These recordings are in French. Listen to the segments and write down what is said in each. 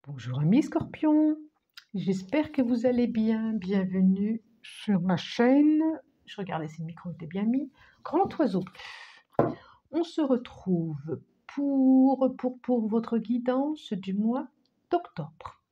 Bonjour amis scorpions, j'espère que vous allez bien. Bienvenue sur ma chaîne. Je regardais si le micro était bien mis. Grand oiseau. On se retrouve pour votre guidance du mois d'octobre.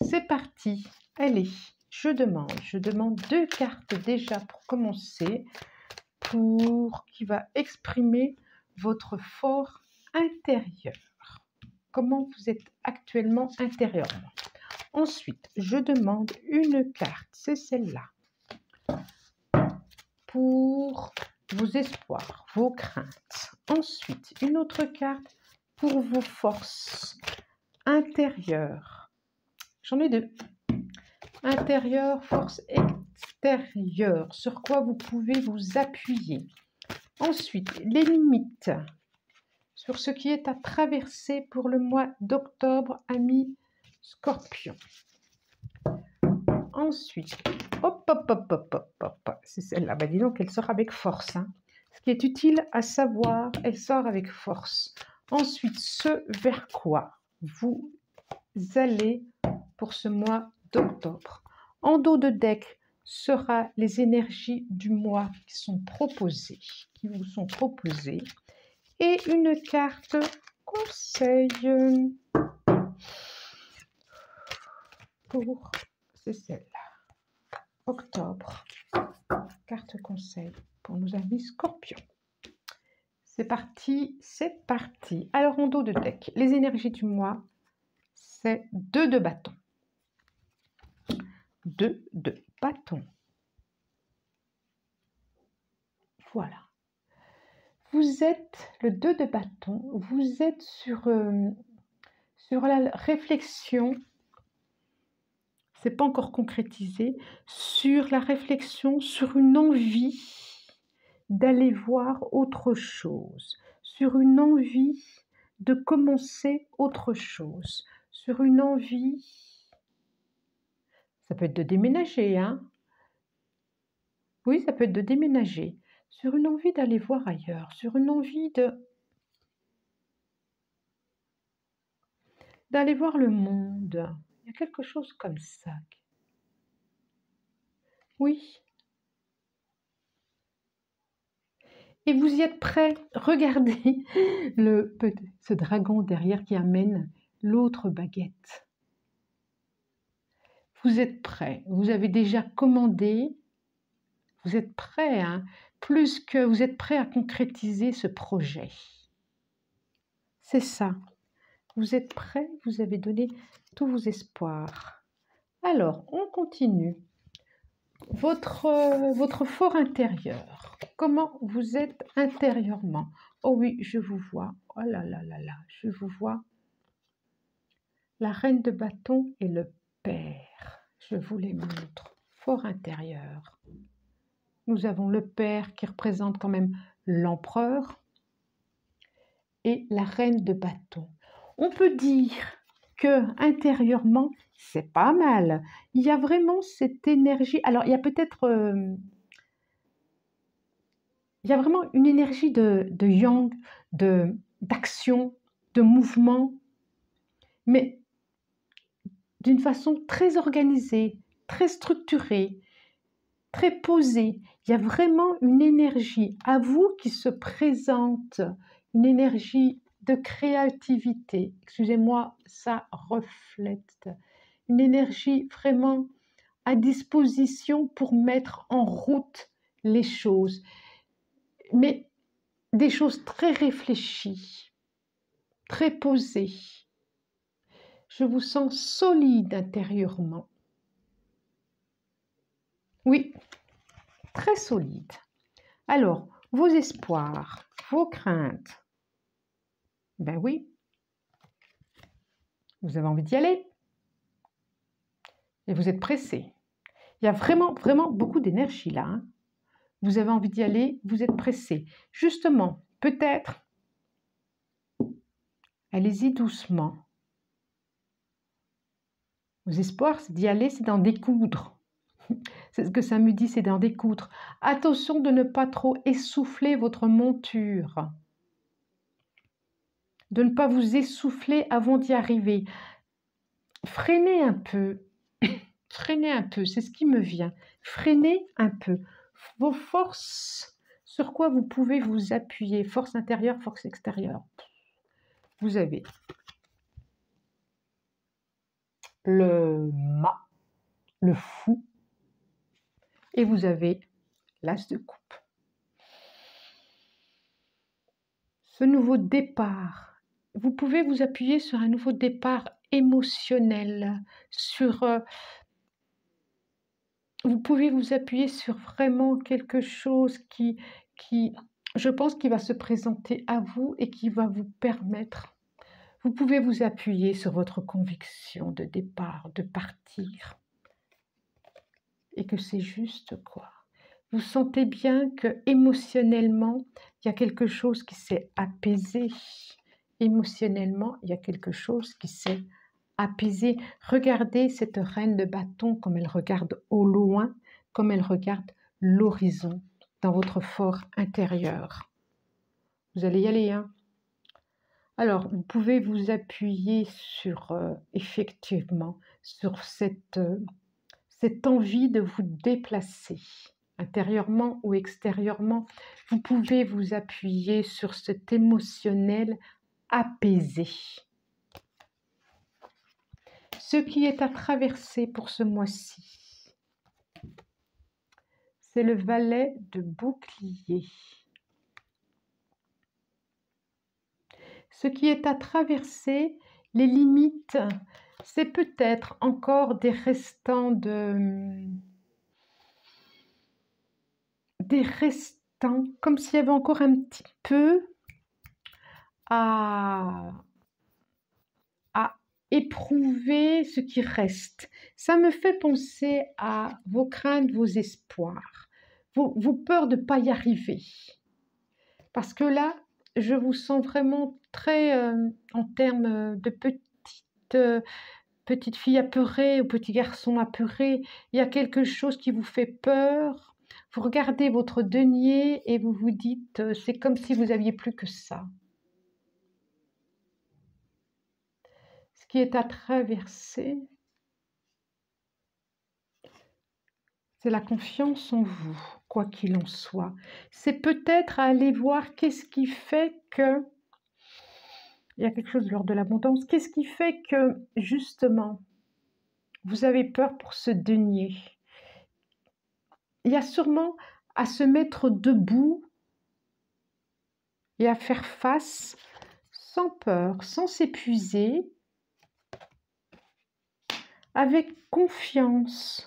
C'est parti. Allez, je demande 2 cartes déjà pour commencer, qui va exprimer votre fort intérieur. Comment vous êtes actuellement intérieurement. Ensuite, je demande une carte, c'est celle-là, pour vos espoirs, vos craintes. Ensuite, une autre carte pour vos forces intérieures. J'en ai 2. Intérieure, force extérieure, sur quoi vous pouvez vous appuyer. Ensuite, les limites, sur ce qui est à traverser pour le mois d'octobre, amis Scorpion. Ensuite, hop, c'est celle-là. Bah, dis donc, elle sort avec force. Hein. Ce qui est utile à savoir, elle sort avec force. Ensuite, ce vers quoi vous allez pour ce mois d'octobre. En dos de deck sera les énergies du mois qui vous sont proposées. Et une carte conseil pour, c'est celle-là, octobre, carte conseil pour nos amis scorpions. C'est parti, c'est parti. Alors en dos de deck, les énergies du mois, c'est 2 de bâton. 2 de bâton. Voilà. Vous êtes, le 2 de bâton, vous êtes sur la réflexion, c'est pas encore concrétisé, sur la réflexion, sur une envie d'aller voir autre chose, sur une envie de commencer autre chose, sur une envie, ça peut être de déménager, hein? Oui, ça peut être de déménager, sur une envie d'aller voir ailleurs, sur une envie d'aller voir le monde. Il y a quelque chose comme ça. Oui. Et vous y êtes prêt. Regardez ce dragon derrière qui amène l'autre baguette. Vous êtes prêt. Vous avez déjà commandé. Vous êtes prêt, hein, plus que vous êtes prêt à concrétiser ce projet. C'est ça. Vous êtes prêt. Vous avez donné tous vos espoirs. Alors, on continue. Votre fort intérieur, comment vous êtes intérieurement. Oh oui, je vous vois, oh là là là là, je vous vois. La reine de bâton et le père, je vous les montre, fort intérieur. Nous avons le père qui représente quand même l'empereur et la reine de bâton. On peut dire que intérieurement, c'est pas mal. Il y a vraiment cette énergie. Alors, il y a peut-être... il y a vraiment une énergie de yang, d'action, de mouvement, mais d'une façon très organisée, très structurée, très posée. Il y a vraiment une énergie à vous qui se présente, une énergie de créativité. Excusez-moi, ça reflète. Une énergie vraiment à disposition pour mettre en route les choses. Mais des choses très réfléchies, très posées. Je vous sens solide intérieurement. Oui, très solide. Alors, vos espoirs, vos craintes. Ben oui, vous avez envie d'y aller. Et vous êtes pressé. Il y a vraiment, vraiment beaucoup d'énergie là. Hein. Vous avez envie d'y aller, vous êtes pressé. Justement, peut-être, allez-y doucement. Vos espoirs, c'est d'y aller, c'est d'en découdre. C'est ce que ça me dit, c'est d'en découdre. Attention de ne pas trop essouffler votre monture. De ne pas vous essouffler avant d'y arriver. freinez un peu. Freinez un peu, c'est ce qui me vient. Freinez un peu. Vos forces, sur quoi vous pouvez vous appuyer, force intérieure, force extérieure. Vous avez le mât, le fou, et vous avez l'as de coupe. Ce nouveau départ, vous pouvez vous appuyer sur un nouveau départ émotionnel, vous pouvez vous appuyer sur vraiment quelque chose qui, je pense, qui va se présenter à vous et qui va vous permettre. Vous pouvez vous appuyer sur votre conviction de départ, de partir, et que c'est juste quoi. Vous sentez bien que émotionnellement, il y a quelque chose qui s'est apaisé. Émotionnellement, il y a quelque chose qui s'est apaisé. Regardez cette reine de bâton comme elle regarde au loin, comme elle regarde l'horizon dans votre fort intérieur. Vous allez y aller, hein? Alors, vous pouvez vous appuyer sur, effectivement, sur cette envie de vous déplacer, intérieurement ou extérieurement. Vous pouvez vous appuyer sur cet émotionnel apaisé. Ce qui est à traverser pour ce mois-ci, c'est le valet de bouclier. Ce qui est à traverser, les limites, c'est peut-être encore des restants comme s'il y avait encore un petit peu à éprouver ce qui reste. Ça me fait penser à vos craintes, vos espoirs, vos peurs de ne pas y arriver. Parce que là, je vous sens vraiment très en termes de petite fille apeurée ou petit garçon apeuré. Il y a quelque chose qui vous fait peur. Vous regardez votre denier et vous vous dites, c'est comme si vous n'aviez plus que ça. Ce qui est à traverser, c'est la confiance en vous, quoi qu'il en soit. C'est peut-être aller voir qu'est-ce qui fait que, il y a quelque chose de l'ordre de l'abondance, qu'est-ce qui fait que, justement, vous avez peur pour ce denier. Il y a sûrement à se mettre debout et à faire face sans peur, sans s'épuiser, avec confiance.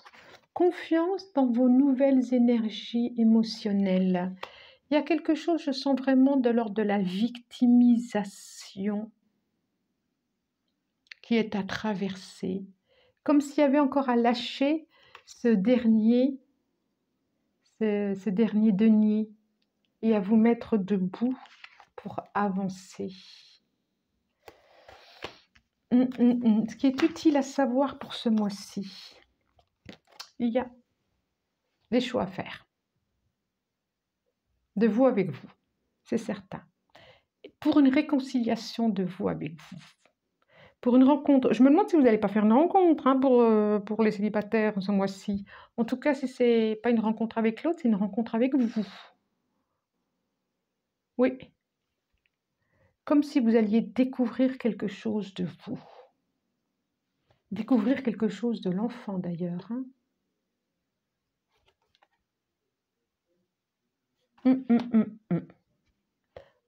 Confiance dans vos nouvelles énergies émotionnelles. Il y a quelque chose, je sens vraiment de l'ordre de la victimisation qui est à traverser, comme s'il y avait encore à lâcher ce dernier denier et à vous mettre debout pour avancer. Ce qui est utile à savoir pour ce mois-ci, il y a des choix à faire. De vous avec vous, c'est certain. Pour une réconciliation de vous avec vous. Pour une rencontre, je me demande si vous n'allez pas faire une rencontre pour les célibataires ce mois-ci. En tout cas, si ce n'est pas une rencontre avec l'autre, c'est une rencontre avec vous. Oui. Comme si vous alliez découvrir quelque chose de vous. Découvrir quelque chose de l'enfant d'ailleurs. Hein.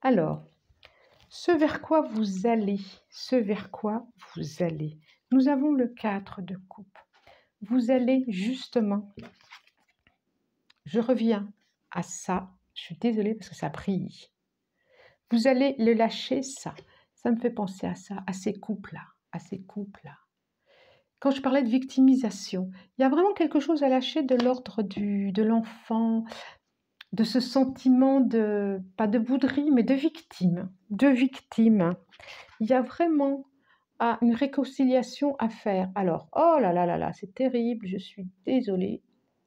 Alors, ce vers quoi vous allez, nous avons le 4 de coupe. Vous allez justement, je reviens à ça, je suis désolée parce que ça brille. Vous allez le lâcher, ça me fait penser à ça, à ces couples-là. Quand je parlais de victimisation, il y a vraiment quelque chose à lâcher de l'ordre de l'enfant, de ce sentiment de, pas de bouderie, mais de victime. Il y a vraiment une réconciliation à faire. Alors, oh là là là là, c'est terrible, je suis désolée.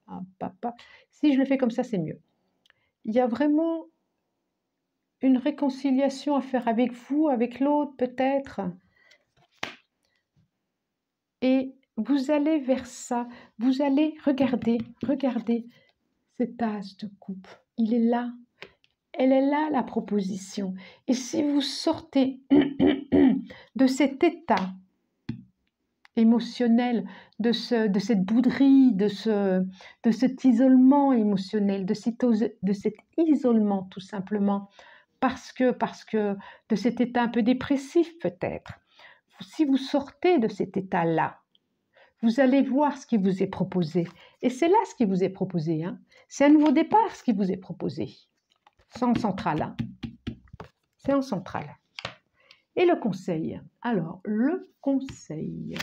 Ah, papa. Si je le fais comme ça, c'est mieux. Il y a vraiment une réconciliation à faire avec vous, avec l'autre peut-être. et vous allez vers ça. Vous allez regarder cet as de coupe. Il est là. Elle est là, la proposition. Et si vous sortez de cet état émotionnel, de cette bouderie, de cet isolement émotionnel, de cet isolement tout simplement, parce que de cet état un peu dépressif peut-être. Si vous sortez de cet état-là, vous allez voir ce qui vous est proposé. Et c'est là ce qui vous est proposé. Hein. C'est un nouveau départ ce qui vous est proposé. C'est en centrale. Hein. C'est en centrale. Et le conseil. Alors, le conseil,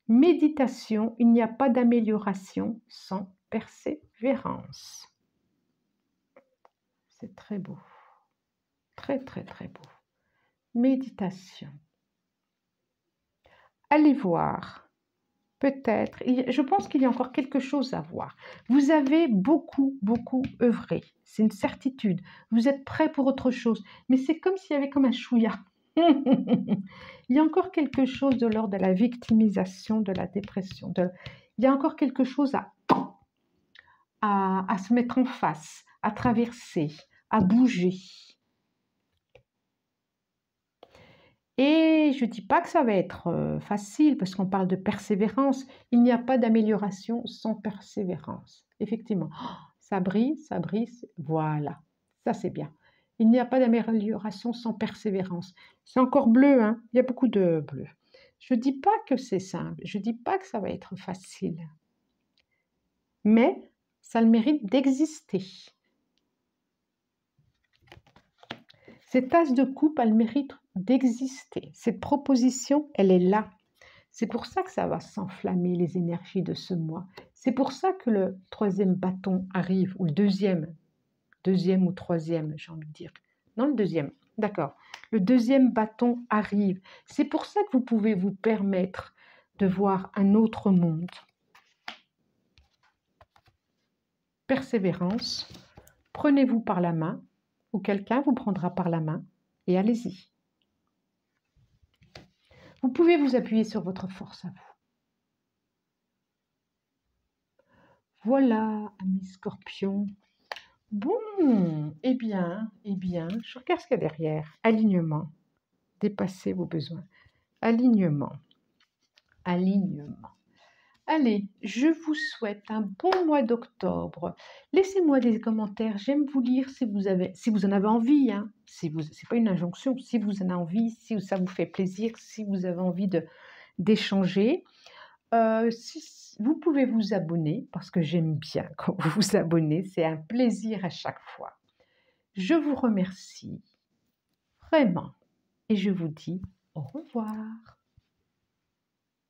méditation, il n'y a pas d'amélioration sans persévérance. C'est très beau. Très, très, très beau. Méditation. Allez voir. Peut-être, je pense qu'il y a encore quelque chose à voir. Vous avez beaucoup œuvré, c'est une certitude. Vous êtes prêt pour autre chose, mais c'est comme s'il y avait comme un chouïa. Il y a encore quelque chose de l'ordre de la victimisation, de la dépression. Il y a encore quelque chose à se mettre en face, à traverser, à bouger. Et je ne dis pas que ça va être facile, parce qu'on parle de persévérance. Il n'y a pas d'amélioration sans persévérance. Effectivement, ça brille, voilà, ça c'est bien. Il n'y a pas d'amélioration sans persévérance. C'est encore bleu, hein? Il y a beaucoup de bleu. Je ne dis pas que c'est simple, je ne dis pas que ça va être facile. Mais ça a le mérite d'exister. Cette tasse de coupe a le mérite d'exister. Cette proposition, elle est là. C'est pour ça que ça va s'enflammer les énergies de ce mois. C'est pour ça que le troisième bâton arrive, ou le deuxième ou troisième, j'ai envie de dire. Non, le deuxième, d'accord. Le deuxième bâton arrive. C'est pour ça que vous pouvez vous permettre de voir un autre monde. Persévérance, prenez-vous par la main, ou quelqu'un vous prendra par la main, et allez-y. Vous pouvez vous appuyer sur votre force à vous. Voilà, amis scorpions. Bon, eh bien, je regarde ce qu'il y a derrière. Alignement. Dépassez vos besoins. Alignement. Allez, je vous souhaite un bon mois d'octobre. Laissez-moi des commentaires. J'aime vous lire si vous en avez envie. Hein. C'est pas une injonction. Si vous en avez envie, si ça vous fait plaisir, si vous avez envie d'échanger. Vous pouvez vous abonner parce que j'aime bien quand vous vous abonnez. C'est un plaisir à chaque fois. Je vous remercie vraiment et je vous dis au revoir.